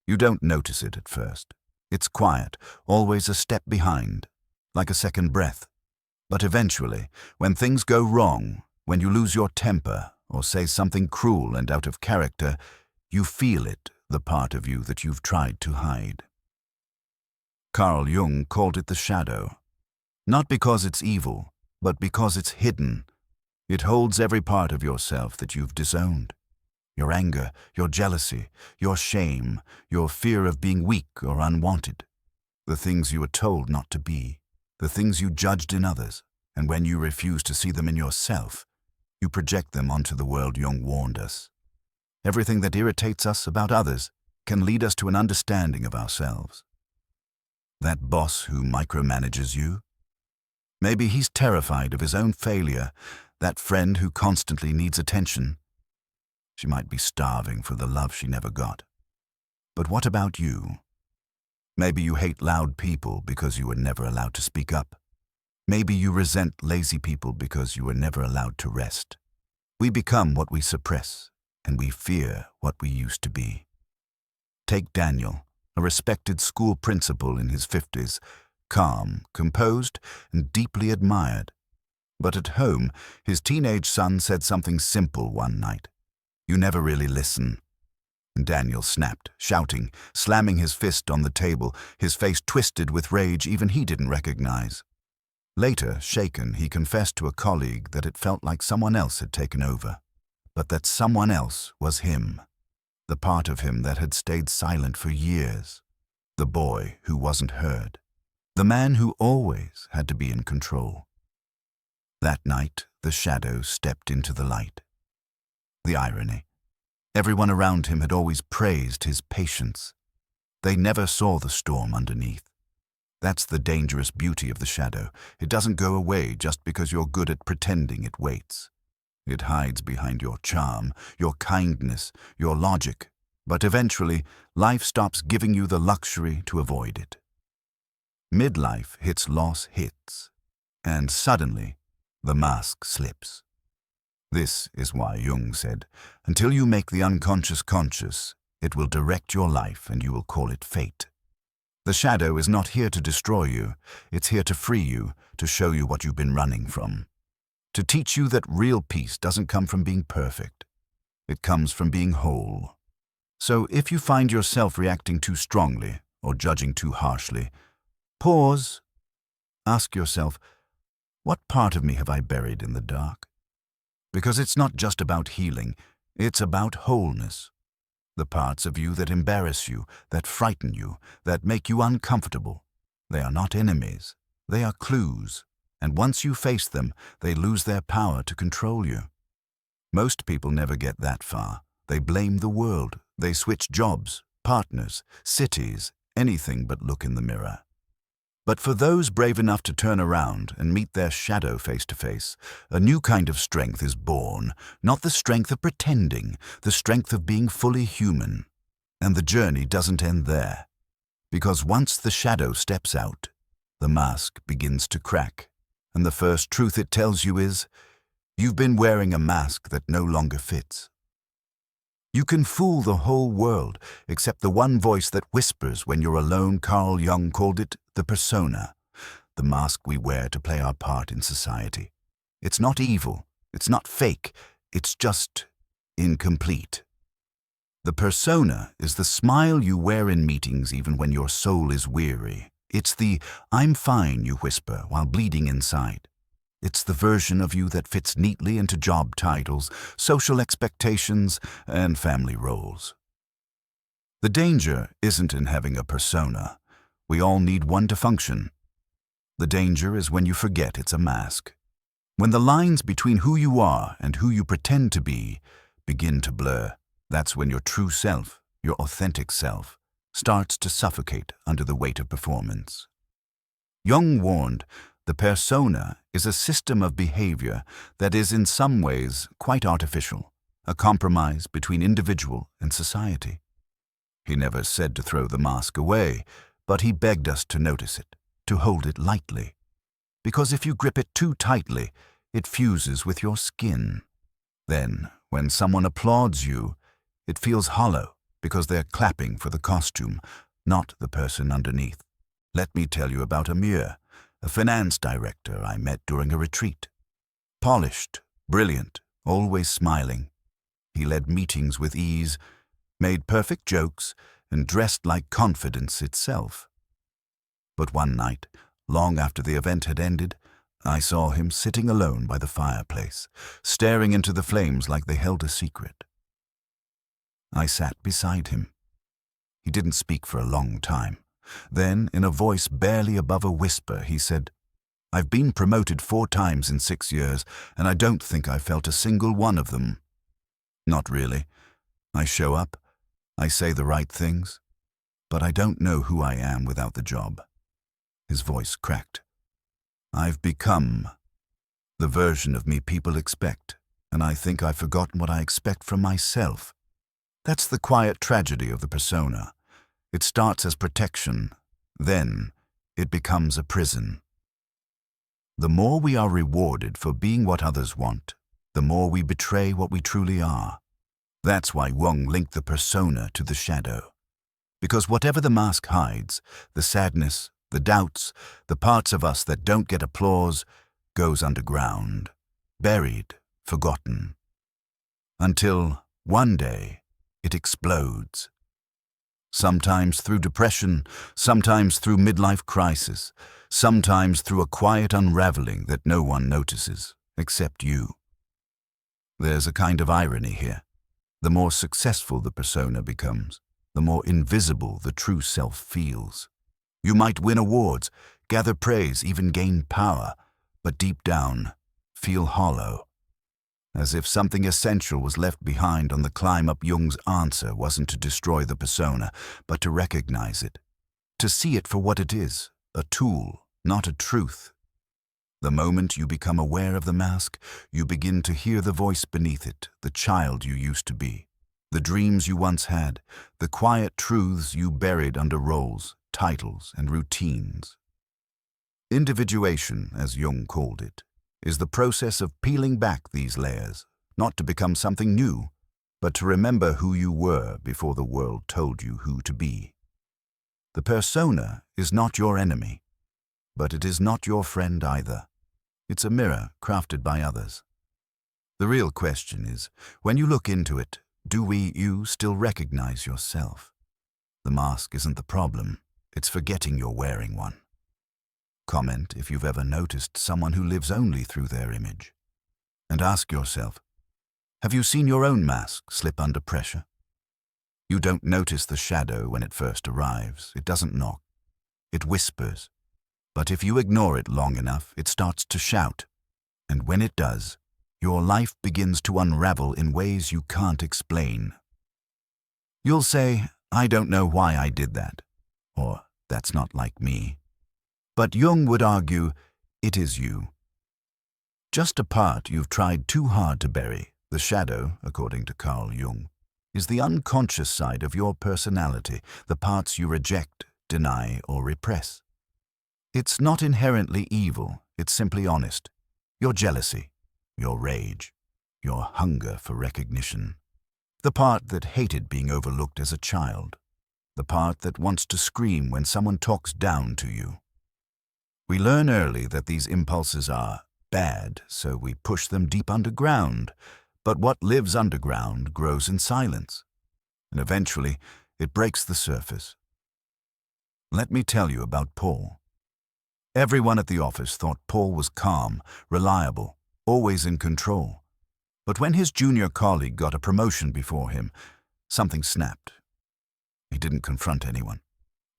You don't notice it at first. It's quiet, always a step behind, like a second breath. But eventually, when things go wrong, when you lose your temper or say something cruel and out of character, you feel it, the part of you that you've tried to hide. Carl Jung called it the shadow. Not because it's evil, but because it's hidden. It holds every part of yourself that you've disowned. Your anger, your jealousy, your shame, your fear of being weak or unwanted. The things you were told not to be, the things you judged in others, and when you refuse to see them in yourself, you project them onto the world Jung warned us. Everything that irritates us about others can lead us to an understanding of ourselves. That boss who micromanages you? Maybe he's terrified of his own failure, that friend who constantly needs attention. She might be starving for the love she never got. But what about you? Maybe you hate loud people because you were never allowed to speak up. Maybe you resent lazy people because you were never allowed to rest. We become what we suppress, and we fear what we used to be. Take Daniel, a respected school principal in his 50s, calm, composed, and deeply admired. But at home, his teenage son said something simple one night. "You never really listen." And Daniel snapped, shouting, slamming his fist on the table, his face twisted with rage even he didn't recognize. Later, shaken, he confessed to a colleague that it felt like someone else had taken over, but that someone else was him, the part of him that had stayed silent for years, the boy who wasn't heard, the man who always had to be in control. That night, the shadow stepped into the light. The irony. Everyone around him had always praised his patience. They never saw the storm underneath. That's the dangerous beauty of the shadow. It doesn't go away just because you're good at pretending it waits. It hides behind your charm, your kindness, your logic, but eventually, life stops giving you the luxury to avoid it. Midlife hits, and suddenly, the mask slips. This is why Jung said, until you make the unconscious conscious, it will direct your life and you will call it fate. The shadow is not here to destroy you, it's here to free you, to show you what you've been running from. To teach you that real peace doesn't come from being perfect. It comes from being whole. So if you find yourself reacting too strongly or judging too harshly, pause. Ask yourself, what part of me have I buried in the dark? Because it's not just about healing, it's about wholeness. The parts of you that embarrass you, that frighten you, that make you uncomfortable, they are not enemies, they are clues, and once you face them, they lose their power to control you. Most people never get that far. They blame the world, they switch jobs, partners, cities, anything but look in the mirror. But for those brave enough to turn around and meet their shadow face to face, a new kind of strength is born, not the strength of pretending, the strength of being fully human. And the journey doesn't end there. Because once the shadow steps out, the mask begins to crack, and the first truth it tells you is, you've been wearing a mask that no longer fits. You can fool the whole world, except the one voice that whispers when you're alone. Carl Jung called it the persona, the mask we wear to play our part in society. It's not evil, it's not fake, it's just incomplete. The persona is the smile you wear in meetings even when your soul is weary. It's the "I'm fine" you whisper while bleeding inside. It's the version of you that fits neatly into job titles, social expectations, and family roles. The danger isn't in having a persona. We all need one to function. The danger is when you forget it's a mask. When the lines between who you are and who you pretend to be begin to blur, that's when your true self, your authentic self, starts to suffocate under the weight of performance. Jung warned, the persona is a system of behavior that is in some ways quite artificial, a compromise between individual and society. He never said to throw the mask away, but he begged us to notice it, to hold it lightly. Because if you grip it too tightly, it fuses with your skin. Then, when someone applauds you, it feels hollow because they're clapping for the costume, not the person underneath. Let me tell you about Amir, a finance director I met during a retreat. Polished, brilliant, always smiling. He led meetings with ease, made perfect jokes, and dressed like confidence itself. But one night, long after the event had ended, I saw him sitting alone by the fireplace, staring into the flames like they held a secret. I sat beside him. He didn't speak for a long time. Then, in a voice barely above a whisper, he said, "I've been promoted 4 times in 6 years, and I don't think I felt a single one of them." Not really. I show up, I say the right things, but I don't know who I am without the job. His voice cracked. I've become the version of me people expect, and I think I've forgotten what I expect from myself. That's the quiet tragedy of the persona. It starts as protection, then it becomes a prison. The more we are rewarded for being what others want, the more we betray what we truly are. That's why Jung linked the persona to the shadow. Because whatever the mask hides, the sadness, the doubts, the parts of us that don't get applause, goes underground, buried, forgotten. Until, one day, it explodes. Sometimes through depression, sometimes through midlife crisis, sometimes through a quiet unraveling that no one notices, except you. There's a kind of irony here. The more successful the persona becomes, the more invisible the true self feels. You might win awards, gather praise, even gain power, but deep down, feel hollow. As if something essential was left behind on the climb up. Jung's answer wasn't to destroy the persona, but to recognize it. To see it for what it is, a tool, not a truth. The moment you become aware of the mask, you begin to hear the voice beneath it, the child you used to be, the dreams you once had, the quiet truths you buried under roles, titles, and routines. Individuation, as Jung called it, is the process of peeling back these layers, not to become something new, but to remember who you were before the world told you who to be. The persona is not your enemy, but it is not your friend either. It's a mirror crafted by others. The real question is, when you look into it, do you still recognize yourself? The mask isn't the problem, it's forgetting you're wearing one. Comment if you've ever noticed someone who lives only through their image. And ask yourself, have you seen your own mask slip under pressure? You don't notice the shadow when it first arrives. It doesn't knock. It whispers. But if you ignore it long enough, it starts to shout. And when it does, your life begins to unravel in ways you can't explain. You'll say, "I don't know why I did that," or "That's not like me." But Jung would argue, it is you. Just a part you've tried too hard to bury. The shadow, according to Carl Jung, is the unconscious side of your personality, the parts you reject, deny, or repress. It's not inherently evil, it's simply honest. Your jealousy, your rage, your hunger for recognition. The part that hated being overlooked as a child. The part that wants to scream when someone talks down to you. We learn early that these impulses are bad, so we push them deep underground. But what lives underground grows in silence, and eventually it breaks the surface. Let me tell you about Paul. Everyone at the office thought Paul was calm, reliable, always in control. But when his junior colleague got a promotion before him, something snapped. He didn't confront anyone.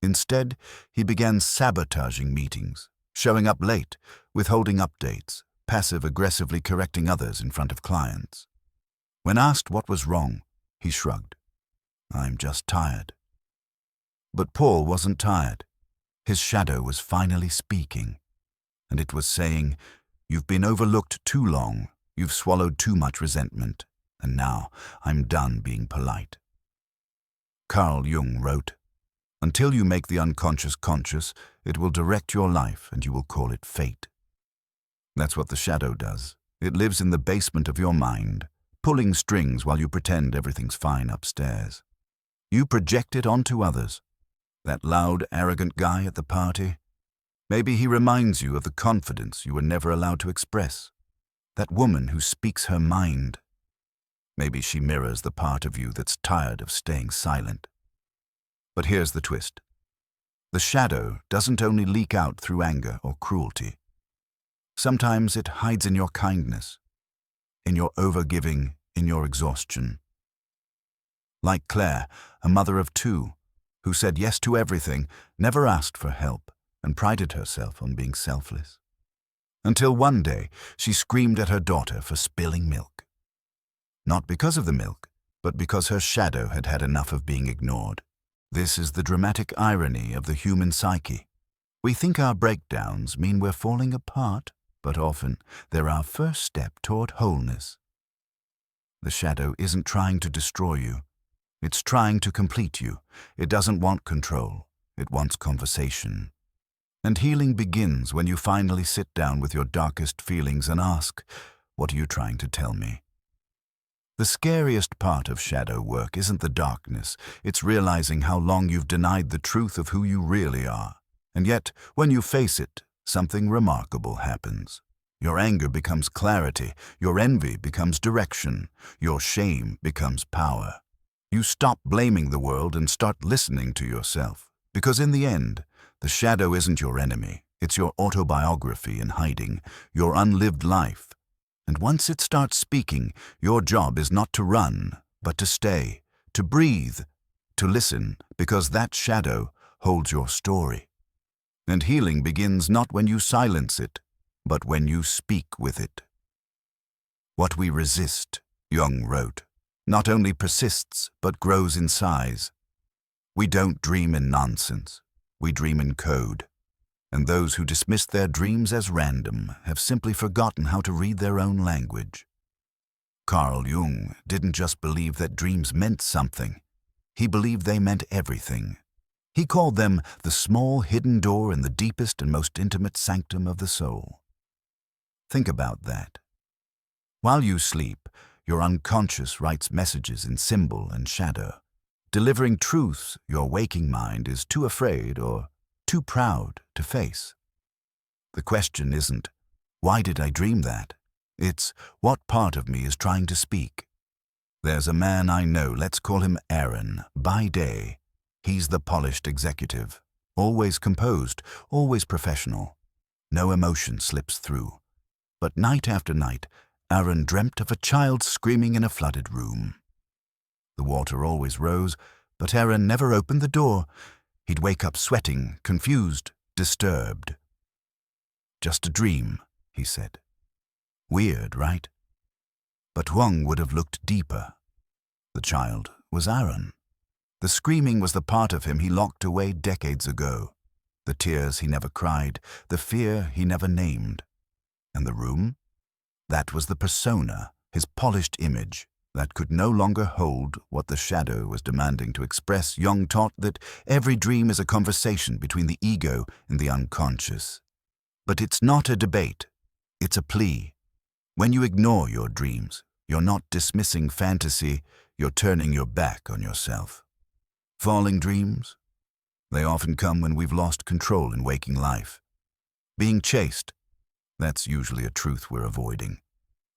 Instead, he began sabotaging meetings, showing up late, withholding updates, passive-aggressively correcting others in front of clients. When asked what was wrong, he shrugged. "I'm just tired." But Paul wasn't tired. His shadow was finally speaking, and it was saying, "You've been overlooked too long, you've swallowed too much resentment, and now I'm done being polite." Carl Jung wrote, "Until you make the unconscious conscious, it will direct your life and you will call it fate." That's what the shadow does. It lives in the basement of your mind, pulling strings while you pretend everything's fine upstairs. You project it onto others. That loud, arrogant guy at the party. Maybe he reminds you of the confidence you were never allowed to express. That woman who speaks her mind. Maybe she mirrors the part of you that's tired of staying silent. But here's the twist. The shadow doesn't only leak out through anger or cruelty. Sometimes it hides in your kindness, in your overgiving, in your exhaustion. Like Claire, a mother of two, who said yes to everything, never asked for help, and prided herself on being selfless. Until one day, she screamed at her daughter for spilling milk. Not because of the milk, but because her shadow had had enough of being ignored. This is the dramatic irony of the human psyche. We think our breakdowns mean we're falling apart, but often they're our first step toward wholeness. The shadow isn't trying to destroy you. It's trying to complete you. It doesn't want control. It wants conversation. And healing begins when you finally sit down with your darkest feelings and ask, "What are you trying to tell me?" The scariest part of shadow work isn't the darkness. It's realizing how long you've denied the truth of who you really are. And yet, when you face it, something remarkable happens. Your anger becomes clarity. Your envy becomes direction. Your shame becomes power. You stop blaming the world and start listening to yourself. Because in the end, the shadow isn't your enemy. It's your autobiography in hiding, your unlived life. And once it starts speaking, your job is not to run, but to stay, to breathe, to listen, because that shadow holds your story. And healing begins not when you silence it, but when you speak with it. What we resist, Jung wrote, not only persists, but grows in size. We don't dream in nonsense. We dream in code. And those who dismiss their dreams as random have simply forgotten how to read their own language. Carl Jung didn't just believe that dreams meant something. He believed they meant everything. He called them the small hidden door in the deepest and most intimate sanctum of the soul. Think about that. While you sleep, your unconscious writes messages in symbol and shadow, delivering truths your waking mind is too afraid or too proud to face. The question isn't, why did I dream that? It's, what part of me is trying to speak? There's a man I know, let's call him Aaron. By day, he's the polished executive, always composed, always professional. No emotion slips through. But night after night, Aaron dreamt of a child screaming in a flooded room. The water always rose, but Aaron never opened the door. He'd wake up sweating, confused, disturbed. "Just a dream," he said. Weird, right? But Jung would have looked deeper. The child was Aaron. The screaming was the part of him he locked away decades ago. The tears he never cried, the fear he never named. And the room? That was the persona, his polished image, that could no longer hold what the shadow was demanding to express. Jung taught that every dream is a conversation between the ego and the unconscious. But it's not a debate, it's a plea. When you ignore your dreams, you're not dismissing fantasy, you're turning your back on yourself. Falling dreams? They often come when we've lost control in waking life. Being chased? That's usually a truth we're avoiding.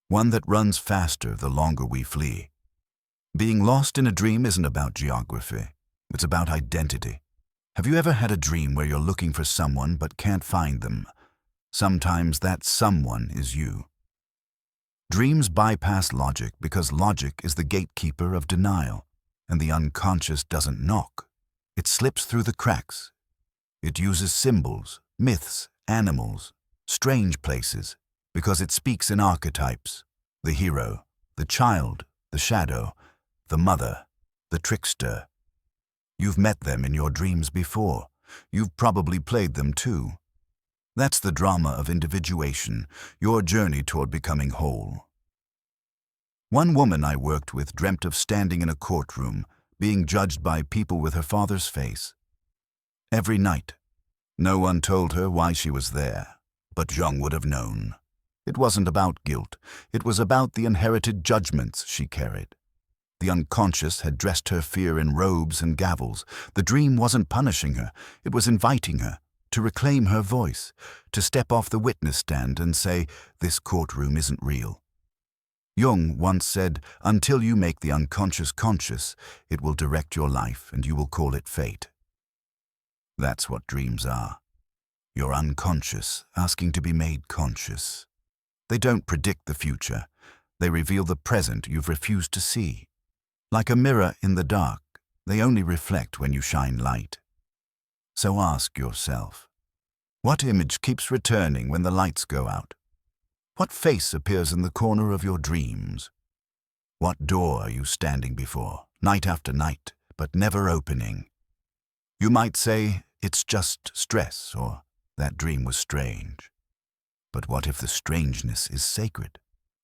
One that runs faster the longer we flee. Being lost in a dream isn't about geography. It's about identity. Have you ever had a dream where you're looking for someone but can't find them? Sometimes that someone is you. Dreams bypass logic because logic is the gatekeeper of denial, and the unconscious doesn't knock. It slips through the cracks. It uses symbols, myths, animals, strange places, because it speaks in archetypes: the hero, the child, the shadow, the mother, the trickster. You've met them in your dreams before. You've probably played them too. That's the drama of individuation, your journey toward becoming whole. One woman I worked with dreamt of standing in a courtroom, being judged by people with her father's face. Every night. No one told her why she was there, but Jung would have known. It wasn't about guilt. It was about the inherited judgments she carried. The unconscious had dressed her fear in robes and gavels. The dream wasn't punishing her, it was inviting her to reclaim her voice, to step off the witness stand and say, "This courtroom isn't real." Jung once said, "Until you make the unconscious conscious, it will direct your life and you will call it fate." That's what dreams are. Your unconscious asking to be made conscious. They don't predict the future. They reveal the present you've refused to see. Like a mirror in the dark, they only reflect when you shine light. So ask yourself, what image keeps returning when the lights go out? What face appears in the corner of your dreams? What door are you standing before, night after night, but never opening? You might say, it's just stress, or that dream was strange. But what if the strangeness is sacred?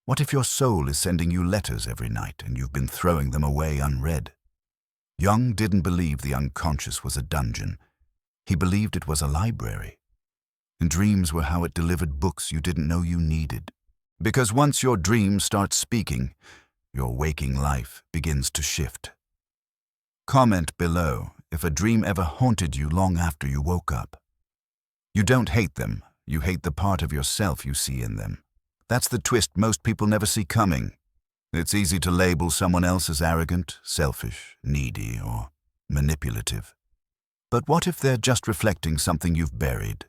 What if your soul is sending you letters every night and you've been throwing them away unread? Jung didn't believe the unconscious was a dungeon. He believed it was a library. And dreams were how it delivered books you didn't know you needed. Because once your dream starts speaking, your waking life begins to shift. Comment below if a dream ever haunted you long after you woke up. You don't hate them, you hate the part of yourself you see in them. That's the twist most people never see coming. It's easy to label someone else as arrogant, selfish, needy, or manipulative. But what if they're just reflecting something you've buried?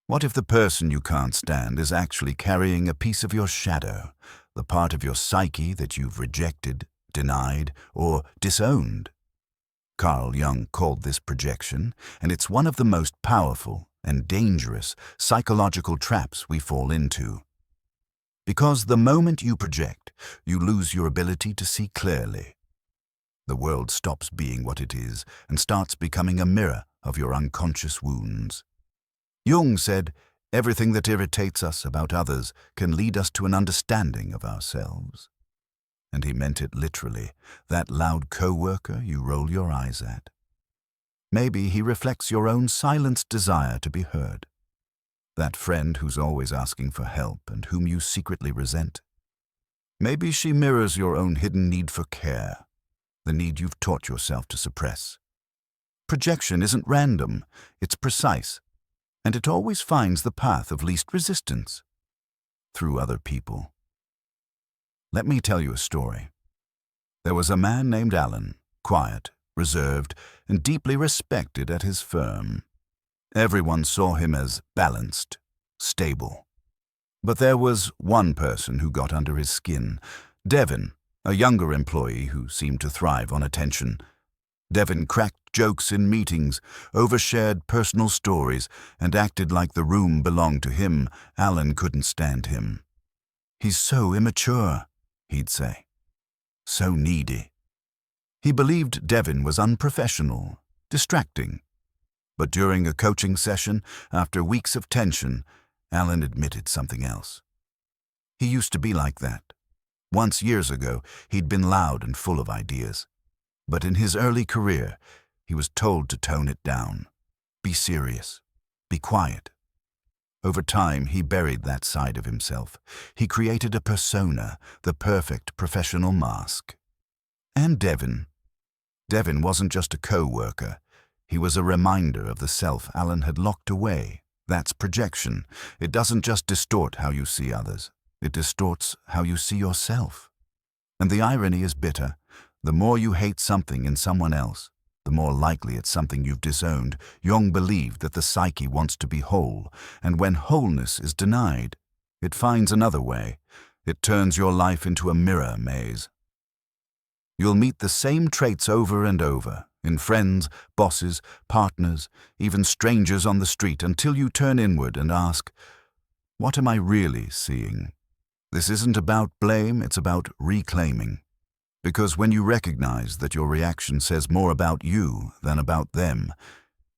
What if the person you can't stand is actually carrying a piece of your shadow, the part of your psyche that you've rejected, denied, or disowned? Carl Jung called this projection, and it's one of the most powerful and dangerous psychological traps we fall into. Because the moment you project, you lose your ability to see clearly. The world stops being what it is and starts becoming a mirror of your unconscious wounds. Jung said, everything that irritates us about others can lead us to an understanding of ourselves. And he meant it literally, that loud co-worker you roll your eyes at. Maybe he reflects your own silenced desire to be heard. That friend who's always asking for help and whom you secretly resent. Maybe she mirrors your own hidden need for care, the need you've taught yourself to suppress. Projection isn't random, it's precise, and it always finds the path of least resistance, through other people. Let me tell you a story. There was a man named Alan, quiet, reserved, and deeply respected at his firm. Everyone saw him as balanced, stable. But there was one person who got under his skin, Devin, a younger employee who seemed to thrive on attention. Devin cracked jokes in meetings, overshared personal stories, and acted like the room belonged to him. Alan couldn't stand him. "He's so immature," he'd say. "So needy." He believed Devin was unprofessional, distracting. But during a coaching session, after weeks of tension, Alan admitted something else. He used to be like that. Once years ago, he'd been loud and full of ideas. But in his early career, he was told to tone it down. Be serious. Be quiet. Over time, he buried that side of himself. He created a persona, the perfect professional mask. And Devin. Devin wasn't just a co-worker. He was a reminder of the self Alan had locked away. That's projection. It doesn't just distort how you see others. It distorts how you see yourself. And the irony is bitter. The more you hate something in someone else, the more likely it's something you've disowned. Jung believed that the psyche wants to be whole, and when wholeness is denied, it finds another way. It turns your life into a mirror maze. You'll meet the same traits over and over, in friends, bosses, partners, even strangers on the street, until you turn inward and ask, what am I really seeing? This isn't about blame, it's about reclaiming. Because when you recognize that your reaction says more about you than about them,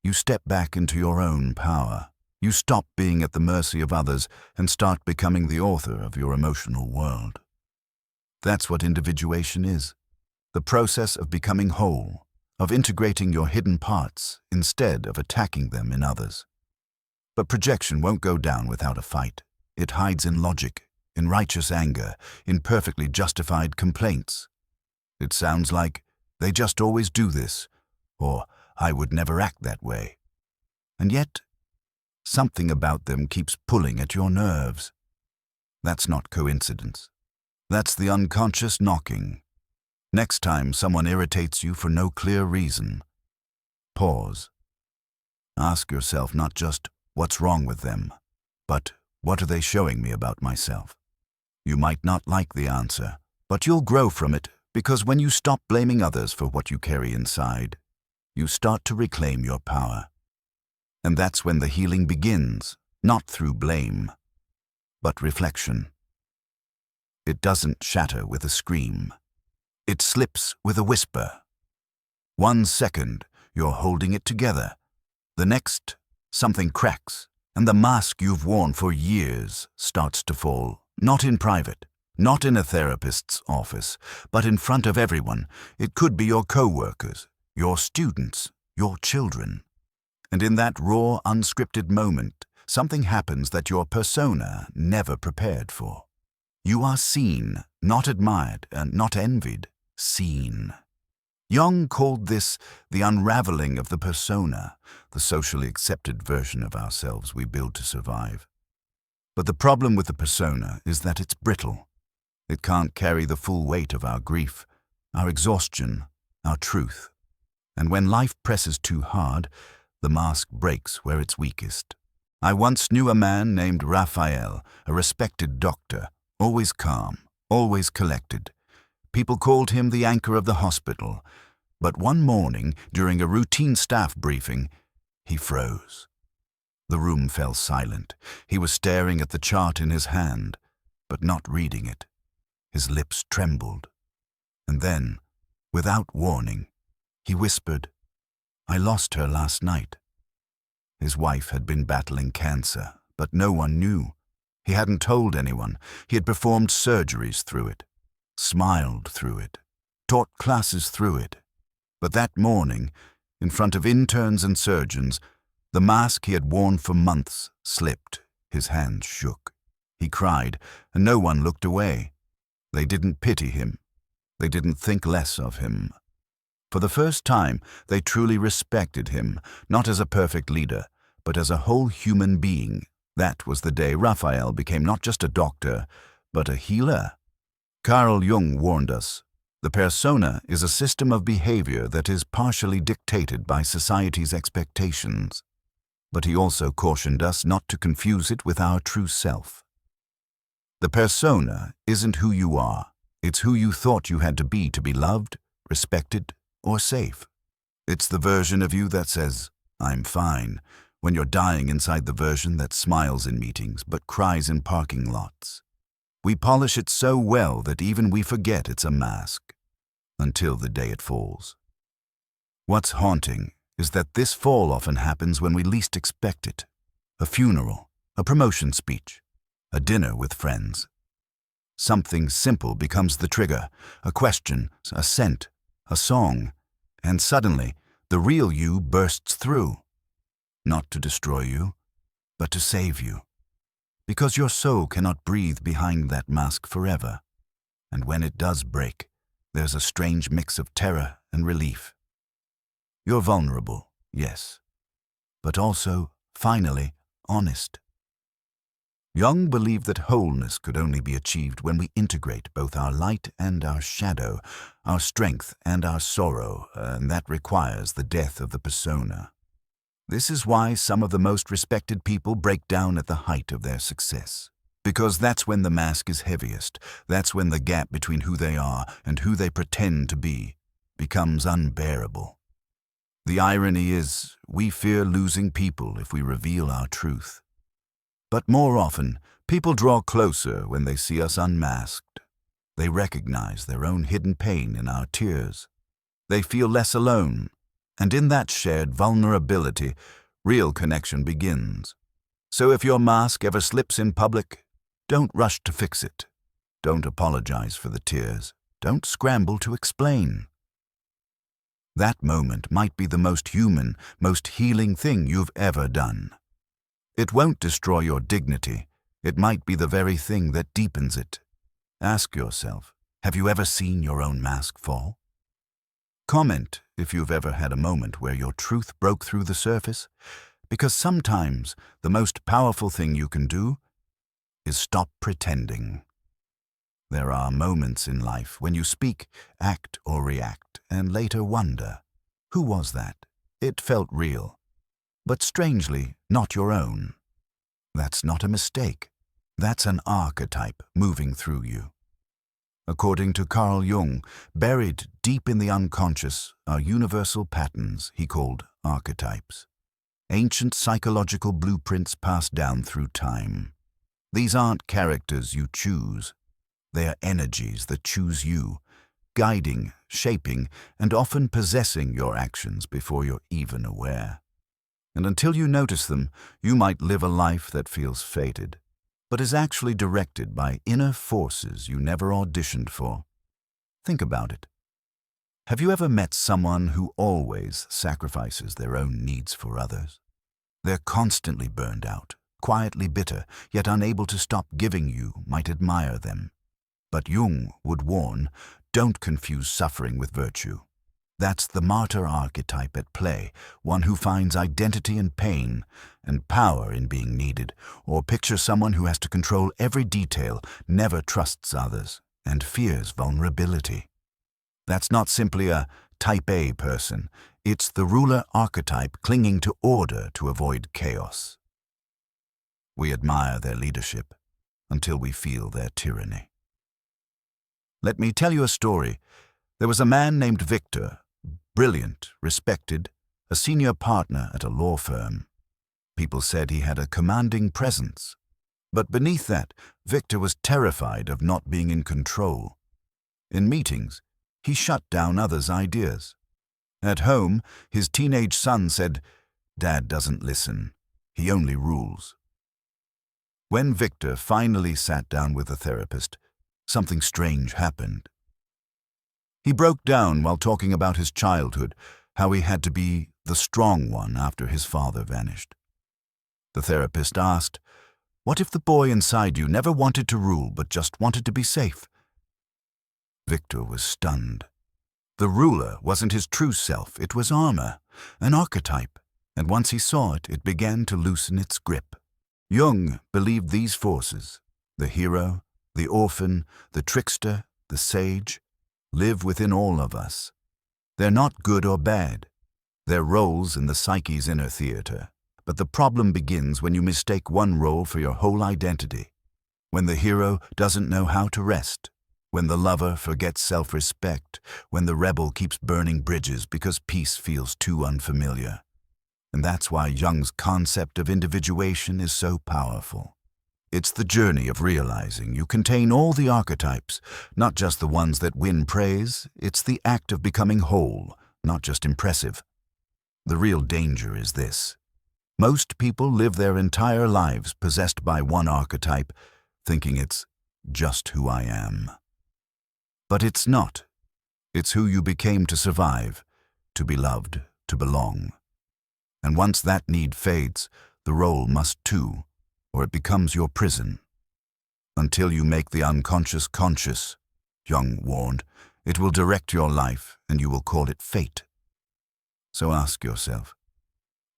you step back into your own power. You stop being at the mercy of others and start becoming the author of your emotional world. That's what individuation is. The process of becoming whole, of integrating your hidden parts instead of attacking them in others. But projection won't go down without a fight. It hides in logic, in righteous anger, in perfectly justified complaints. It sounds like, "They just always do this," or "I would never act that way." And yet, something about them keeps pulling at your nerves. That's not coincidence. That's the unconscious knocking. Next time someone irritates you for no clear reason, pause. Ask yourself not just what's wrong with them, but what are they showing me about myself? You might not like the answer, but you'll grow from it, because when you stop blaming others for what you carry inside, you start to reclaim your power. And that's when the healing begins, not through blame, but reflection. It doesn't shatter with a scream. It slips with a whisper. 1 second, you're holding it together. The next, something cracks, and the mask you've worn for years starts to fall, not in private, not in a therapist's office, but in front of everyone. It could be your co-workers, your students, your children. And in that raw, unscripted moment, something happens that your persona never prepared for. You are seen, not admired, and not envied, seen. Jung called this the unraveling of the persona, the socially accepted version of ourselves we build to survive. But the problem with the persona is that it's brittle. It can't carry the full weight of our grief, our exhaustion, our truth. And when life presses too hard, the mask breaks where it's weakest. I once knew a man named Raphael, a respected doctor, always calm, always collected. People called him the anchor of the hospital. But one morning, during a routine staff briefing, he froze. The room fell silent. He was staring at the chart in his hand, but not reading it. His lips trembled. And then, without warning, he whispered, "I lost her last night." His wife had been battling cancer, but no one knew. He hadn't told anyone. He had performed surgeries through it, smiled through it, taught classes through it. But that morning, in front of interns and surgeons, the mask he had worn for months slipped. His hands shook. He cried, and no one looked away. They didn't pity him. They didn't think less of him. For the first time, they truly respected him, not as a perfect leader, but as a whole human being. That was the day Raphael became not just a doctor, but a healer. Carl Jung warned us, the persona is a system of behavior that is partially dictated by society's expectations. But he also cautioned us not to confuse it with our true self. The persona isn't who you are. It's who you thought you had to be loved, respected, or safe. It's the version of you that says, "I'm fine," when you're dying inside the version that smiles in meetings but cries in parking lots. We polish it so well that even we forget it's a mask, until the day it falls. What's haunting is that this fall often happens when we least expect it. A funeral, a promotion speech, a dinner with friends. Something simple becomes the trigger, a question, a scent, a song, and suddenly the real you bursts through. Not to destroy you, but to save you. Because your soul cannot breathe behind that mask forever. And when it does break, there's a strange mix of terror and relief. You're vulnerable, yes, but also, finally, honest. Jung believed that wholeness could only be achieved when we integrate both our light and our shadow, our strength and our sorrow, and that requires the death of the persona. This is why some of the most respected people break down at the height of their success. Because that's when the mask is heaviest. That's when the gap between who they are and who they pretend to be becomes unbearable. The irony is, we fear losing people if we reveal our truth. But more often, people draw closer when they see us unmasked. They recognize their own hidden pain in our tears. They feel less alone. And in that shared vulnerability, real connection begins. So if your mask ever slips in public, don't rush to fix it. Don't apologize for the tears. Don't scramble to explain. That moment might be the most human, most healing thing you've ever done. It won't destroy your dignity. It might be the very thing that deepens it. Ask yourself, Have you ever seen your own mask fall? Comment if you've ever had a moment where your truth broke through the surface, because sometimes the most powerful thing you can do is stop pretending. There are moments in life when you speak, act, or react, and later wonder, who was that? It felt real, but strangely not your own. That's not a mistake. That's an archetype moving through you. According to Jung, buried deep in the unconscious are universal patterns he called archetypes. Ancient psychological blueprints passed down through time. These aren't characters you choose. They are energies that choose you, guiding, shaping, and often possessing your actions before you're even aware. And until you notice them, you might live a life that feels fated, but is actually directed by inner forces you never auditioned for. Think about it. Have you ever met someone who always sacrifices their own needs for others? They're constantly burned out, quietly bitter, yet unable to stop giving. You might admire them. But Jung would warn, don't confuse suffering with virtue. That's the martyr archetype at play, one who finds identity in pain and power in being needed, or picture someone who has to control every detail, never trusts others, and fears vulnerability. That's not simply a type A person, it's the ruler archetype clinging to order to avoid chaos. We admire their leadership until we feel their tyranny. Let me tell you a story. There was a man named Victor, brilliant, respected, a senior partner at a law firm. People said he had a commanding presence. But beneath that, Victor was terrified of not being in control. In meetings, he shut down others' ideas. At home, his teenage son said, "Dad doesn't listen. He only rules." When Victor finally sat down with a therapist, something strange happened. He broke down while talking about his childhood, how he had to be the strong one after his father vanished. The therapist asked, "What if the boy inside you never wanted to rule but just wanted to be safe?" Victor was stunned. The ruler wasn't his true self, it was armor, an archetype, and once he saw it, it began to loosen its grip. Jung believed these forces, the hero, the orphan, the trickster, the sage, live within all of us. They're not good or bad. They're roles in the psyche's inner theater. But the problem begins when you mistake one role for your whole identity. When the hero doesn't know how to rest. When the lover forgets self-respect. When the rebel keeps burning bridges because peace feels too unfamiliar. And that's why Jung's concept of individuation is so powerful. It's the journey of realizing you contain all the archetypes, not just the ones that win praise. It's the act of becoming whole, not just impressive. The real danger is this. Most people live their entire lives possessed by one archetype, thinking it's just who I am. But it's not. It's who you became to survive, to be loved, to belong. And once that need fades, the role must too, or it becomes your prison. Until you make the unconscious conscious, Jung warned, it will direct your life and you will call it fate. So ask yourself,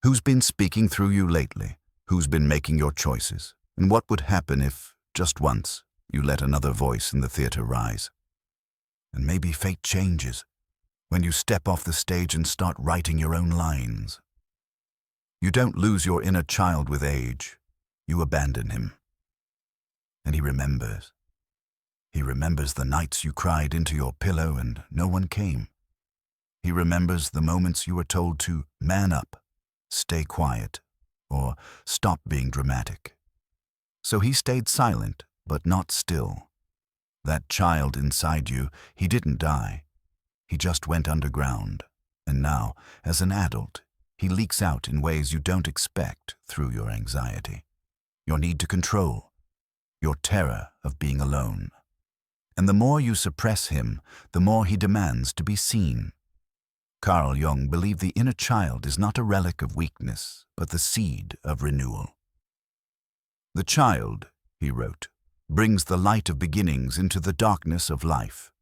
who's been speaking through you lately? Who's been making your choices? And what would happen if, just once, you let another voice in the theater rise? And maybe fate changes when you step off the stage and start writing your own lines. You don't lose your inner child with age. You abandon him. And he remembers. He remembers the nights you cried into your pillow and no one came. He remembers the moments you were told to man up, stay quiet, or stop being dramatic. So he stayed silent, but not still. That child inside you, he didn't die. He just went underground. And now, as an adult, he leaks out in ways you don't expect through your anxiety, your need to control, your terror of being alone. And the more you suppress him, the more he demands to be seen. Jung believed the inner child is not a relic of weakness, but the seed of renewal. The child, he wrote, brings the light of beginnings into the darkness of life.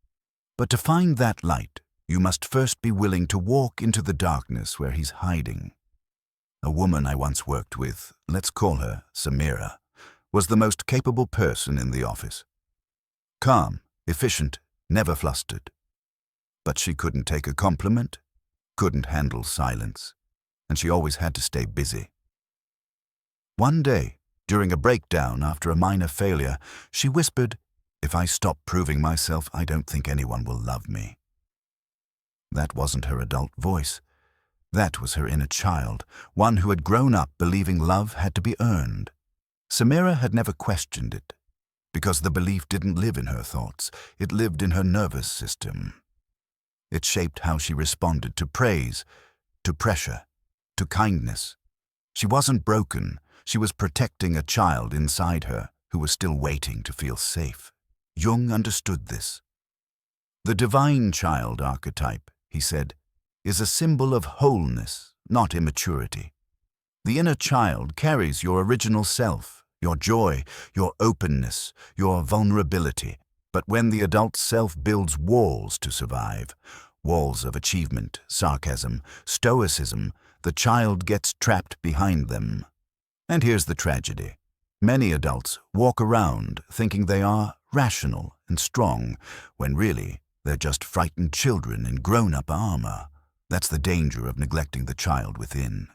But to find that light, you must first be willing to walk into the darkness where he's hiding. A woman I once worked with, let's call her Samira, was the most capable person in the office. Calm, efficient, never flustered. But she couldn't take a compliment, couldn't handle silence, and she always had to stay busy. One day, during a breakdown after a minor failure, she whispered, "If I stop proving myself, I don't think anyone will love me." That wasn't her adult voice. That was her inner child, one who had grown up believing love had to be earned. Samira had never questioned it, because the belief didn't live in her thoughts, it lived in her nervous system. It shaped how she responded to praise, to pressure, to kindness. She wasn't broken, she was protecting a child inside her who was still waiting to feel safe. Jung understood this. The divine child archetype, he said, is a symbol of wholeness, not immaturity. The inner child carries your original self, your joy, your openness, your vulnerability. But when the adult self builds walls to survive, walls of achievement, sarcasm, stoicism, the child gets trapped behind them. And here's the tragedy. Many adults walk around thinking they are rational and strong, when really they're just frightened children in grown-up armor. That's the danger of neglecting the child within.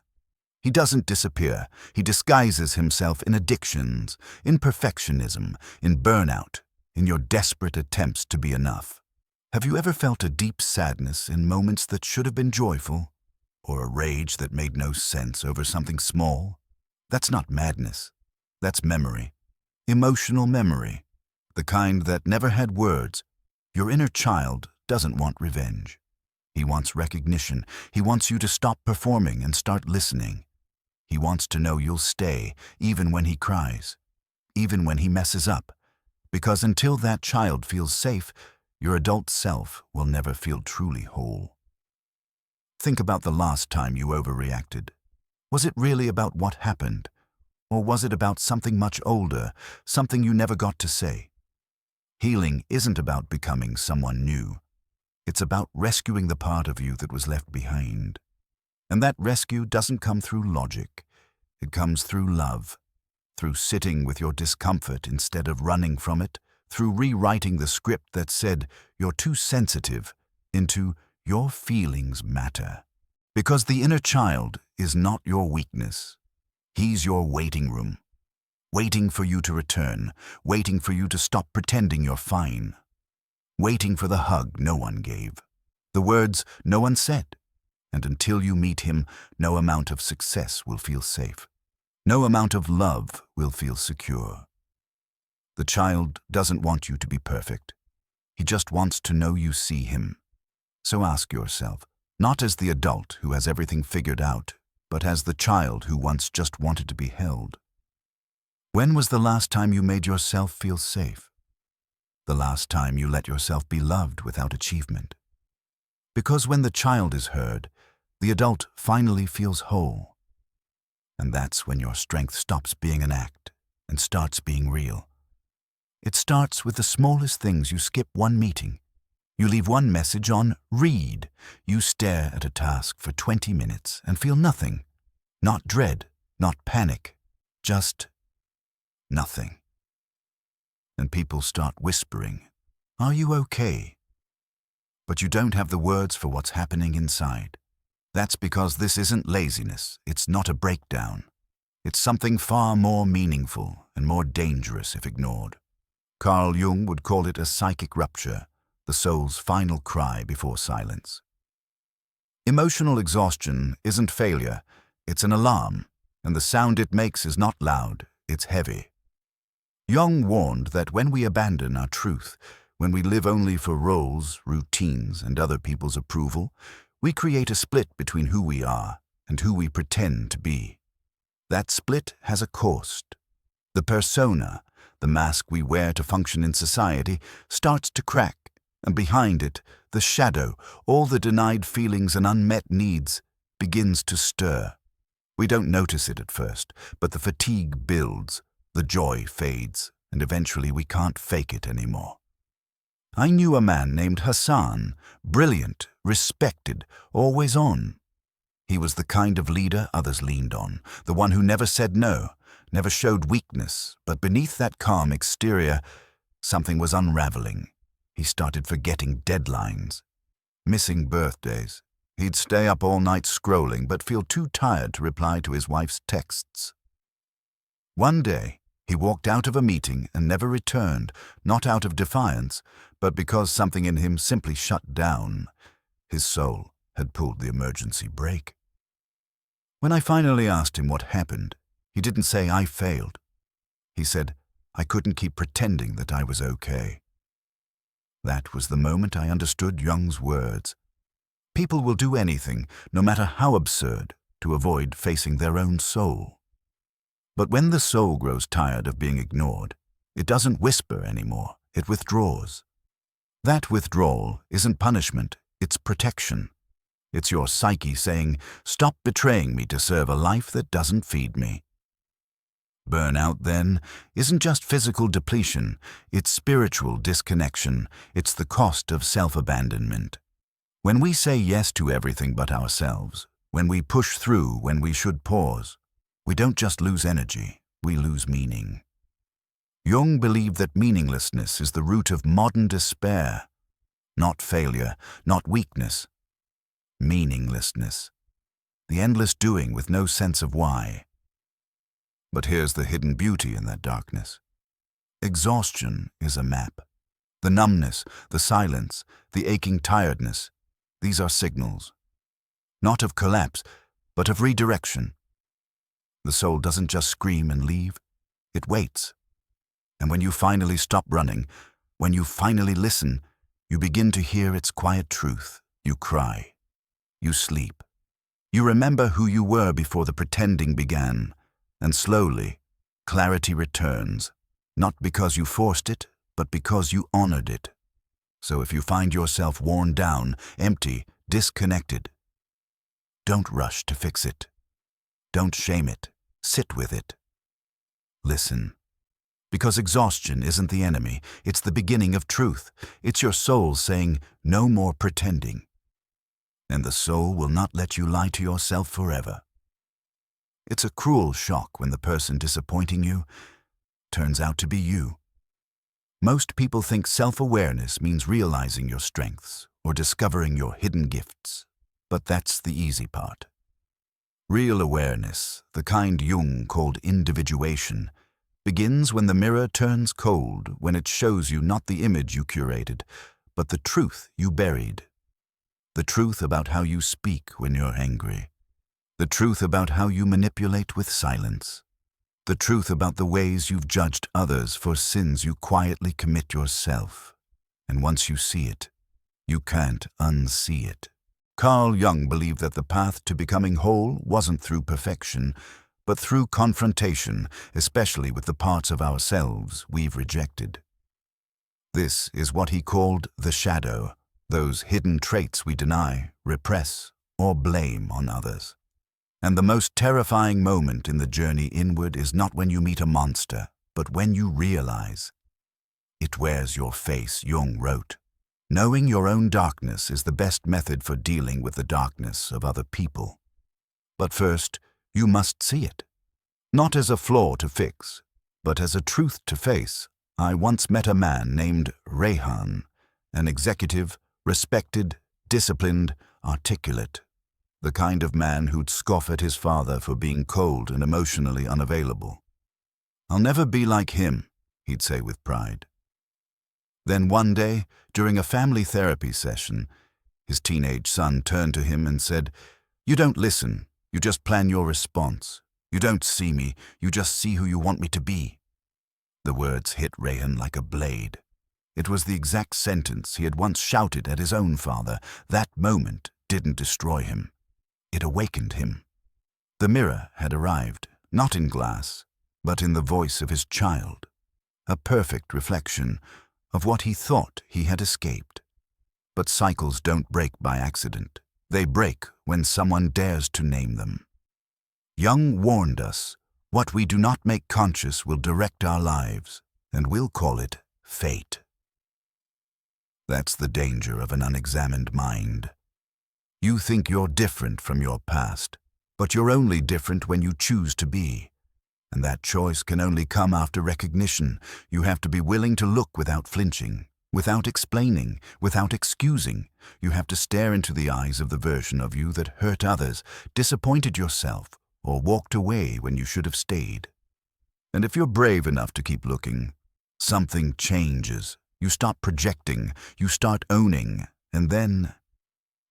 He doesn't disappear. He disguises himself in addictions, in perfectionism, in burnout, in your desperate attempts to be enough. Have you ever felt a deep sadness in moments that should have been joyful? Or a rage that made no sense over something small? That's not madness. That's memory. Emotional memory. The kind that never had words. Your inner child doesn't want revenge. He wants recognition. He wants you to stop performing and start listening. He wants to know you'll stay, even when he cries, even when he messes up. Because until that child feels safe, your adult self will never feel truly whole. Think about the last time you overreacted. Was it really about what happened? Or was it about something much older, something you never got to say? Healing isn't about becoming someone new. It's about rescuing the part of you that was left behind. And that rescue doesn't come through logic. It comes through love, through sitting with your discomfort instead of running from it, through rewriting the script that said you're too sensitive into your feelings matter. Because the inner child is not your weakness. He's your waiting room, waiting for you to return, waiting for you to stop pretending you're fine, waiting for the hug no one gave, the words no one said. And until you meet him, no amount of success will feel safe. No amount of love will feel secure. The child doesn't want you to be perfect. He just wants to know you see him. So ask yourself, not as the adult who has everything figured out, but as the child who once just wanted to be held. When was the last time you made yourself feel safe? The last time you let yourself be loved without achievement? Because when the child is heard, the adult finally feels whole. And that's when your strength stops being an act and starts being real. It starts with the smallest things. You skip one meeting. You leave one message on read. You stare at a task for 20 minutes and feel nothing. Not dread, not panic, just nothing. And people start whispering, "Are you okay?" But you don't have the words for what's happening inside. That's because this isn't laziness. It's not a breakdown. It's something far more meaningful and more dangerous if ignored. Carl Jung would call it a psychic rupture, the soul's final cry before silence. Emotional exhaustion isn't failure, it's an alarm, and the sound it makes is not loud, it's heavy. Jung warned that when we abandon our truth, when we live only for roles, routines, and other people's approval, we create a split between who we are and who we pretend to be. That split has a cost. The persona, the mask we wear to function in society, starts to crack, and behind it, the shadow, all the denied feelings and unmet needs, begins to stir. We don't notice it at first, but the fatigue builds, the joy fades, and eventually we can't fake it anymore. I knew a man named Hassan, brilliant, respected, always on. He was the kind of leader others leaned on, the one who never said no, never showed weakness, but beneath that calm exterior, something was unraveling. He started forgetting deadlines, missing birthdays. He'd stay up all night scrolling, but feel too tired to reply to his wife's texts. One day, he walked out of a meeting and never returned, not out of defiance, but because something in him simply shut down. His soul had pulled the emergency brake. When I finally asked him what happened, he didn't say I failed. He said I couldn't keep pretending that I was okay. That was the moment I understood Jung's words. People will do anything, no matter how absurd, to avoid facing their own soul. But when the soul grows tired of being ignored, it doesn't whisper anymore, it withdraws. That withdrawal isn't punishment, it's protection. It's your psyche saying, stop betraying me to serve a life that doesn't feed me. Burnout, then, isn't just physical depletion, it's spiritual disconnection, it's the cost of self-abandonment. When we say yes to everything but ourselves, when we push through when we should pause, we don't just lose energy, we lose meaning. Jung believed that meaninglessness is the root of modern despair. Not failure, not weakness. Meaninglessness. The endless doing with no sense of why. But here's the hidden beauty in that darkness. Exhaustion is a map. The numbness, the silence, the aching tiredness, these are signals. Not of collapse, but of redirection. The soul doesn't just scream and leave, it waits. And when you finally stop running, when you finally listen, you begin to hear its quiet truth. You cry. You sleep. You remember who you were before the pretending began. And slowly, clarity returns. Not because you forced it, but because you honored it. So if you find yourself worn down, empty, disconnected, don't rush to fix it. Don't shame it. Sit with it. Listen. Because exhaustion isn't the enemy, it's the beginning of truth. It's your soul saying, no more pretending. And the soul will not let you lie to yourself forever. It's a cruel shock when the person disappointing you turns out to be you. Most people think self-awareness means realizing your strengths or discovering your hidden gifts, but that's the easy part. Real awareness, the kind Jung called individuation, begins when the mirror turns cold, when it shows you not the image you curated, but the truth you buried. The truth about how you speak when you're angry. The truth about how you manipulate with silence. The truth about the ways you've judged others for sins you quietly commit yourself. And once you see it, you can't unsee it. Carl Jung believed that the path to becoming whole wasn't through perfection, but through confrontation, especially with the parts of ourselves we've rejected. This is what he called the shadow, those hidden traits we deny, repress, or blame on others. And the most terrifying moment in the journey inward is not when you meet a monster, but when you realize. It wears your face, Jung wrote. Knowing your own darkness is the best method for dealing with the darkness of other people. But first, you must see it. Not as a flaw to fix, but as a truth to face. I once met a man named Rehan, an executive, respected, disciplined, articulate. The kind of man who'd scoff at his father for being cold and emotionally unavailable. I'll never be like him, he'd say with pride. Then one day, during a family therapy session, his teenage son turned to him and said, "You don't listen, you just plan your response. You don't see me, you just see who you want me to be." The words hit Rehan like a blade. It was the exact sentence he had once shouted at his own father. That moment didn't destroy him. It awakened him. The mirror had arrived, not in glass, but in the voice of his child. A perfect reflection of what he thought he had escaped. But cycles don't break by accident. They break when someone dares to name them. Jung warned us, what we do not make conscious will direct our lives, and we'll call it fate. That's the danger of an unexamined mind. You think you're different from your past, but you're only different when you choose to be. And that choice can only come after recognition. You have to be willing to look without flinching, without explaining, without excusing. You have to stare into the eyes of the version of you that hurt others, disappointed yourself, or walked away when you should have stayed. And if you're brave enough to keep looking, something changes. You stop projecting, you start owning, and then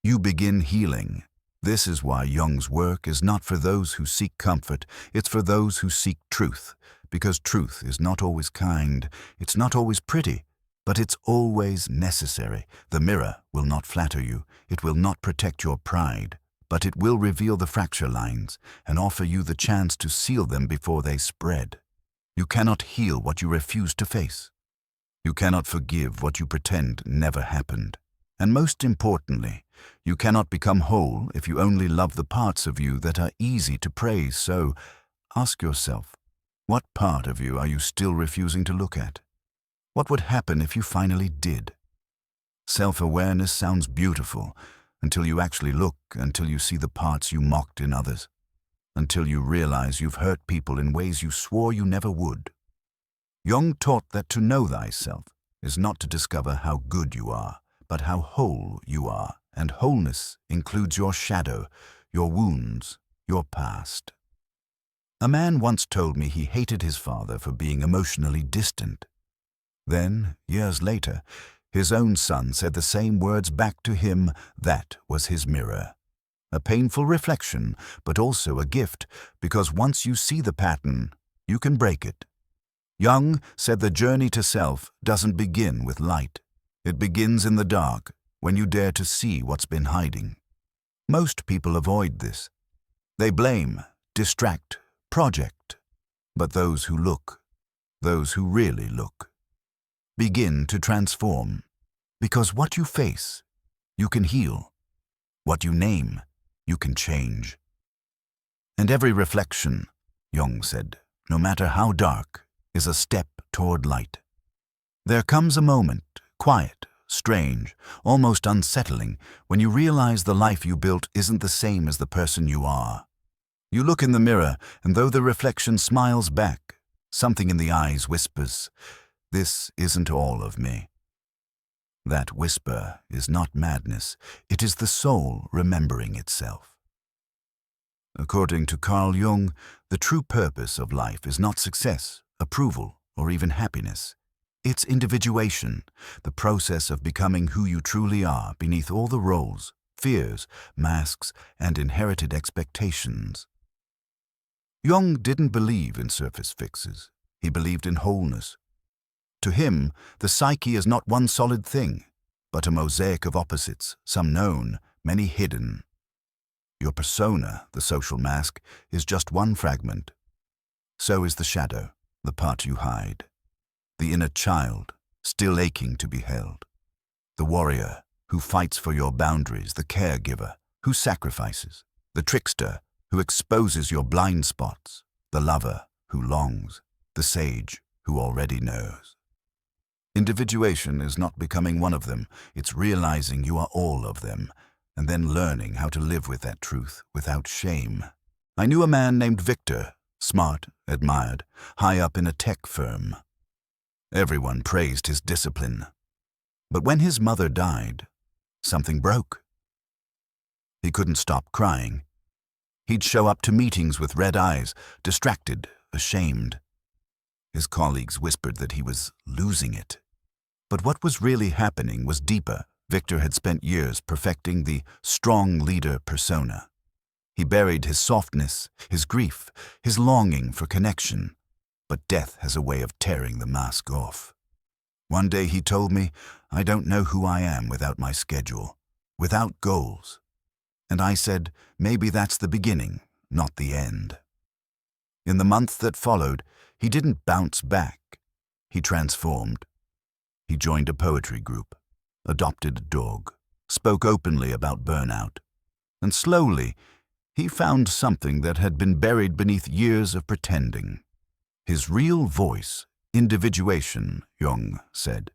you begin healing. This is why Jung's work is not for those who seek comfort, it's for those who seek truth, because truth is not always kind, it's not always pretty, but it's always necessary. The mirror will not flatter you, it will not protect your pride, but it will reveal the fracture lines and offer you the chance to seal them before they spread. You cannot heal what you refuse to face. You cannot forgive what you pretend never happened. And most importantly, you cannot become whole if you only love the parts of you that are easy to praise. So, ask yourself, what part of you are you still refusing to look at? What would happen if you finally did? Self-awareness sounds beautiful until you actually look, until you see the parts you mocked in others, until you realize you've hurt people in ways you swore you never would. Jung taught that to know thyself is not to discover how good you are, but how whole you are, and wholeness includes your shadow, your wounds, your past. A man once told me he hated his father for being emotionally distant. Then, years later, his own son said the same words back to him. That was his mirror. A painful reflection, but also a gift, because once you see the pattern, you can break it. Jung said the journey to self doesn't begin with light. It begins in the dark, when you dare to see what's been hiding. Most people avoid this. They blame, distract, project. But those who look, those who really look, begin to transform. Because what you face, you can heal. What you name, you can change. And every reflection, Jung said, no matter how dark, is a step toward light. There comes a moment, quiet, strange, almost unsettling, when you realize the life you built isn't the same as the person you are. You look in the mirror, and though the reflection smiles back, something in the eyes whispers, "This isn't all of me." That whisper is not madness, it is the soul remembering itself. According to Carl Jung, the true purpose of life is not success, approval, or even happiness. It's individuation, the process of becoming who you truly are beneath all the roles, fears, masks, and inherited expectations. Jung didn't believe in surface fixes. He believed in wholeness. To him, the psyche is not one solid thing, but a mosaic of opposites, some known, many hidden. Your persona, the social mask, is just one fragment. So is the shadow, the part you hide. The inner child, still aching to be held. The warrior, who fights for your boundaries, the caregiver, who sacrifices. The trickster, who exposes your blind spots. The lover, who longs. The sage, who already knows. Individuation is not becoming one of them, it's realizing you are all of them, and then learning how to live with that truth without shame. I knew a man named Victor, smart, admired, high up in a tech firm. Everyone praised his discipline. But when his mother died, something broke. He couldn't stop crying. He'd show up to meetings with red eyes, distracted, ashamed. His colleagues whispered that he was losing it. But what was really happening was deeper. Victor had spent years perfecting the strong leader persona. He buried his softness, his grief, his longing for connection. But death has a way of tearing the mask off. One day he told me, "I don't know who I am without my schedule, without goals." And I said, maybe that's the beginning, not the end. In the month that followed, he didn't bounce back. He transformed. He joined a poetry group, adopted a dog, spoke openly about burnout. And slowly, he found something that had been buried beneath years of pretending. His real voice, Individuation, Jung said,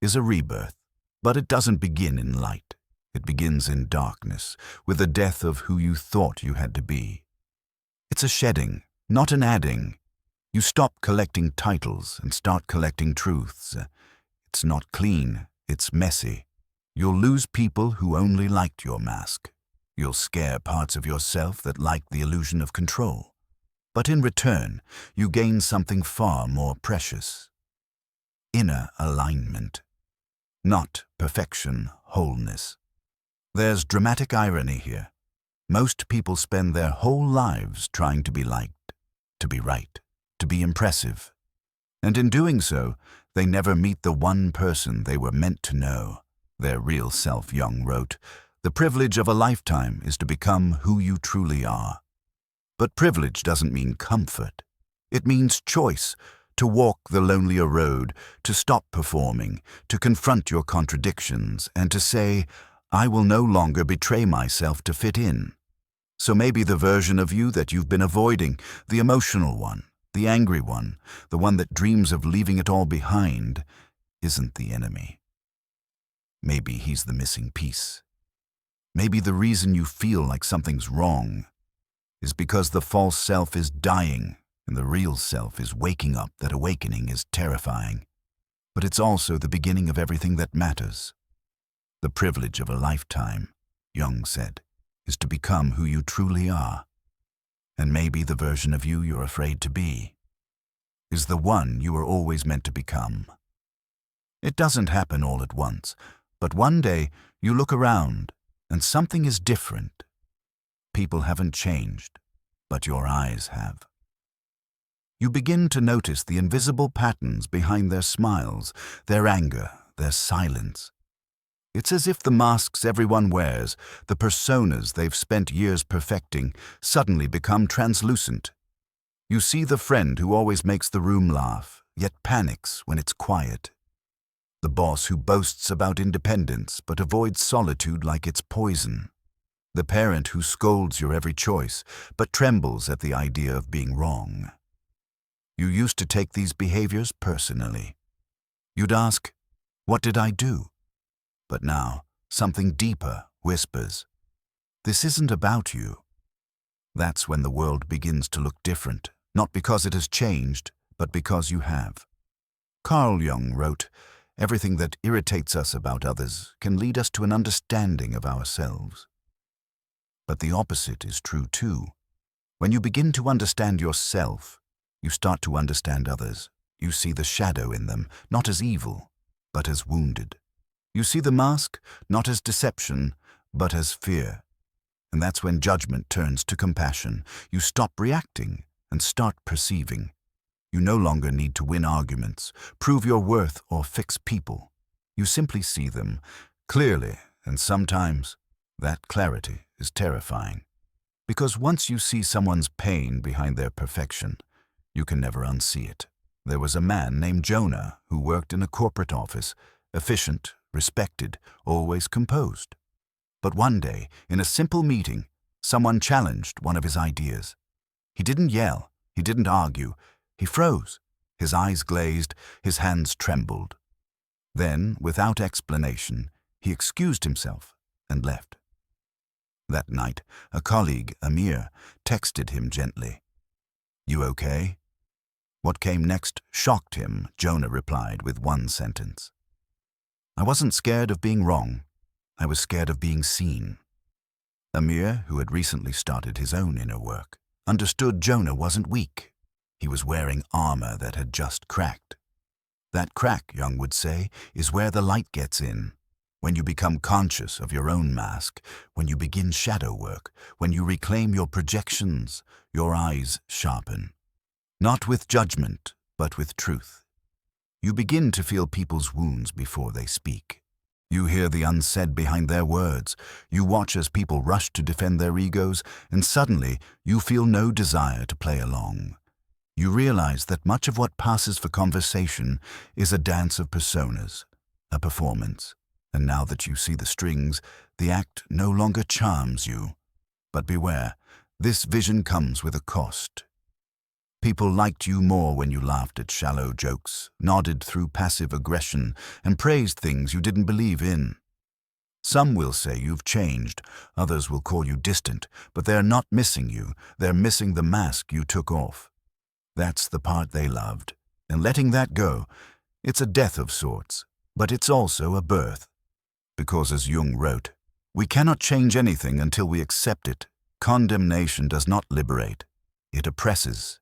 is a rebirth, but it doesn't begin in light. It begins in darkness, with the death of who you thought you had to be. It's a shedding, not an adding. You stop collecting titles and start collecting truths. It's not clean, it's messy. You'll lose people who only liked your mask. You'll scare parts of yourself that liked the illusion of control. But in return, you gain something far more precious. Inner alignment. Not perfection, wholeness. There's dramatic irony here. Most people spend their whole lives trying to be liked, to be right, to be impressive. And in doing so, they never meet the one person they were meant to know. Their real self, Jung wrote, the privilege of a lifetime is to become who you truly are. But privilege doesn't mean comfort. It means choice, to walk the lonelier road, to stop performing, to confront your contradictions, and to say, I will no longer betray myself to fit in. So maybe the version of you that you've been avoiding, the emotional one, the angry one, the one that dreams of leaving it all behind, isn't the enemy. Maybe he's the missing piece. Maybe the reason you feel like something's wrong is because the false self is dying and the real self is waking up. That awakening is terrifying, but it's also the beginning of everything that matters. The privilege of a lifetime, Jung said, is to become who you truly are. And maybe the version of you you're afraid to be is the one you were always meant to become. It doesn't happen all at once, but one day you look around and something is different. People haven't changed, but your eyes have. You begin to notice the invisible patterns behind their smiles, their anger, their silence. It's as if the masks everyone wears, the personas they've spent years perfecting, suddenly become translucent. You see the friend who always makes the room laugh, yet panics when it's quiet. The boss who boasts about independence but avoids solitude like it's poison. The parent who scolds your every choice but trembles at the idea of being wrong. You used to take these behaviors personally. You'd ask, what did I do? But now, something deeper whispers, this isn't about you. That's when the world begins to look different, not because it has changed, but because you have. Carl Jung wrote, everything that irritates us about others can lead us to an understanding of ourselves. But the opposite is true too. When you begin to understand yourself, you start to understand others. You see the shadow in them, not as evil, but as wounded. You see the mask, not as deception, but as fear. And that's when judgment turns to compassion. You stop reacting and start perceiving. You no longer need to win arguments, prove your worth, or fix people. You simply see them clearly, and sometimes that clarity is terrifying. Because once you see someone's pain behind their perfection, you can never unsee it. There was a man named Jonah who worked in a corporate office, efficient, respected, always composed. But one day, in a simple meeting, someone challenged one of his ideas. He didn't yell, he didn't argue, he froze. His eyes glazed, his hands trembled. Then, without explanation, he excused himself and left. That night, a colleague, Amir, texted him gently. "You okay?" What came next shocked him. Jonah replied with one sentence. "I wasn't scared of being wrong. I was scared of being seen." Amir, who had recently started his own inner work, understood Jonah wasn't weak. He was wearing armor that had just cracked. That crack, Jung would say, is where the light gets in. When you become conscious of your own mask, when you begin shadow work, when you reclaim your projections, your eyes sharpen. Not with judgment, but with truth. You begin to feel people's wounds before they speak. You hear the unsaid behind their words. You watch as people rush to defend their egos, and suddenly you feel no desire to play along. You realize that much of what passes for conversation is a dance of personas, a performance. And now that you see the strings, the act no longer charms you. But beware, this vision comes with a cost. People liked you more when you laughed at shallow jokes, nodded through passive aggression, and praised things you didn't believe in. Some will say you've changed, others will call you distant, but they're not missing you, they're missing the mask you took off. That's the part they loved, and letting that go, it's a death of sorts, but it's also a birth. Because as Jung wrote, we cannot change anything until we accept it. Condemnation does not liberate, it oppresses.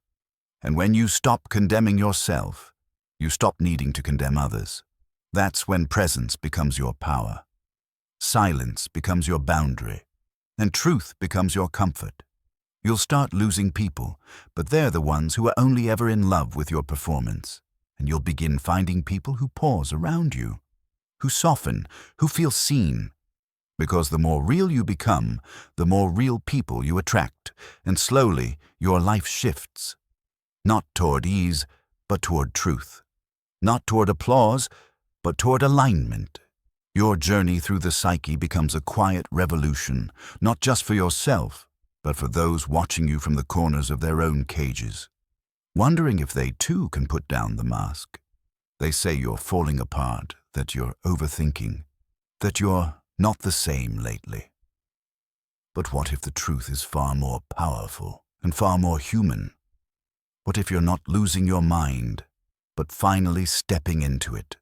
And when you stop condemning yourself, you stop needing to condemn others. That's when presence becomes your power. Silence becomes your boundary, and truth becomes your comfort. You'll start losing people, but they're the ones who are only ever in love with your performance. And you'll begin finding people who pause around you, who soften, who feel seen. Because the more real you become, the more real people you attract, and slowly your life shifts. Not toward ease, but toward truth. Not toward applause, but toward alignment. Your journey through the psyche becomes a quiet revolution, not just for yourself, but for those watching you from the corners of their own cages, wondering if they too can put down the mask. They say you're falling apart, that you're overthinking, that you're not the same lately. But what if the truth is far more powerful and far more human? What if you're not losing your mind, but finally stepping into it?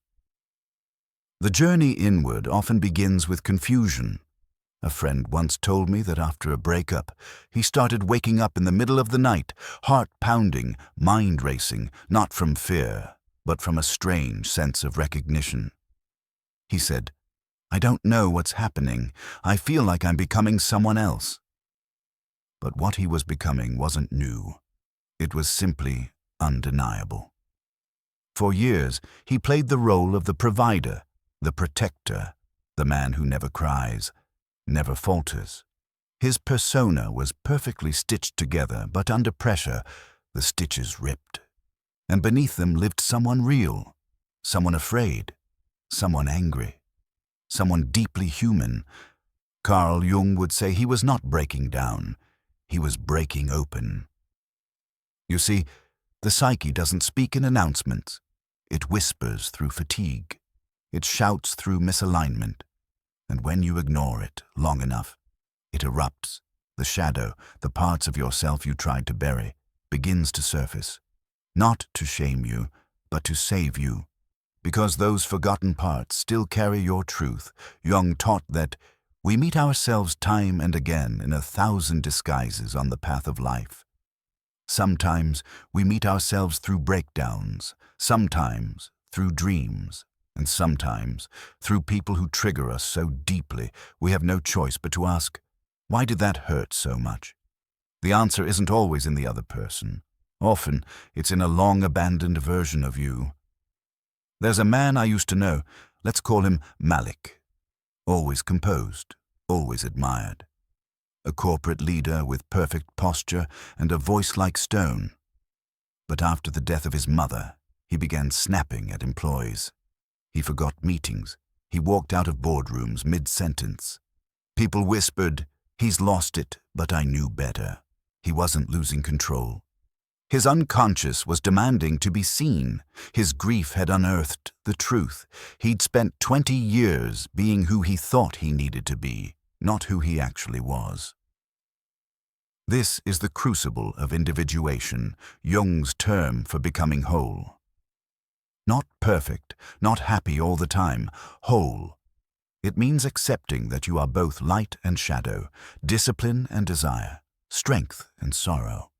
The journey inward often begins with confusion. A friend once told me that after a breakup, he started waking up in the middle of the night, heart pounding, mind racing, not from fear, but from a strange sense of recognition. He said, "I don't know what's happening. I feel like I'm becoming someone else." But what he was becoming wasn't new. It was simply undeniable. For years, he played the role of the provider, the protector, the man who never cries, never falters. His persona was perfectly stitched together, but under pressure, the stitches ripped. And beneath them lived someone real, someone afraid, someone angry, someone deeply human. Carl Jung would say he was not breaking down, he was breaking open. You see, the psyche doesn't speak in announcements. It whispers through fatigue. It shouts through misalignment. And when you ignore it long enough, it erupts. The shadow, the parts of yourself you tried to bury, begins to surface. Not to shame you, but to save you. Because those forgotten parts still carry your truth. Jung taught that we meet ourselves time and again in 1,000 disguises on the path of life. Sometimes we meet ourselves through breakdowns, sometimes through dreams, and sometimes through people who trigger us so deeply we have no choice but to ask, why did that hurt so much? The answer isn't always in the other person. Often it's in a long-abandoned version of you. There's a man I used to know, let's call him Malik. Always composed, always admired. A corporate leader with perfect posture and a voice like stone. But after the death of his mother, he began snapping at employees. He forgot meetings. He walked out of boardrooms mid-sentence. People whispered, "He's lost it," but I knew better. He wasn't losing control. His unconscious was demanding to be seen. His grief had unearthed the truth. He'd spent 20 years being who he thought he needed to be, not who he actually was. This is the crucible of individuation, Jung's term for becoming whole. Not perfect, not happy all the time, whole. It means accepting that you are both light and shadow, discipline and desire, strength and sorrow.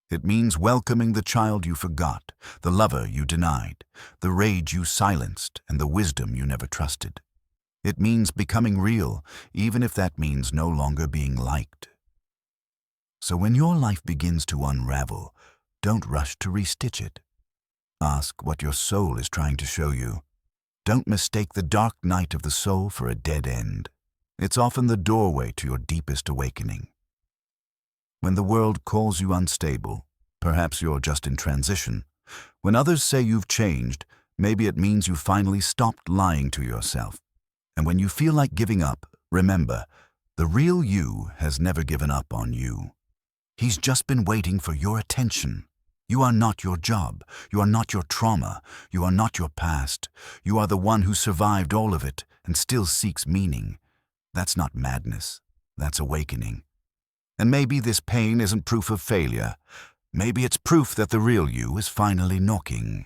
It means welcoming the child you forgot, the lover you denied, the rage you silenced, and the wisdom you never trusted. It means becoming real, even if that means no longer being liked. So when your life begins to unravel, don't rush to restitch it. Ask what your soul is trying to show you. Don't mistake the dark night of the soul for a dead end. It's often the doorway to your deepest awakening. When the world calls you unstable, perhaps you're just in transition. When others say you've changed, maybe it means you finally stopped lying to yourself. And when you feel like giving up, remember, the real you has never given up on you. He's just been waiting for your attention. You are not your job. You are not your trauma. You are not your past. You are the one who survived all of it and still seeks meaning. That's not madness. That's awakening. And maybe this pain isn't proof of failure. Maybe it's proof that the real you is finally knocking.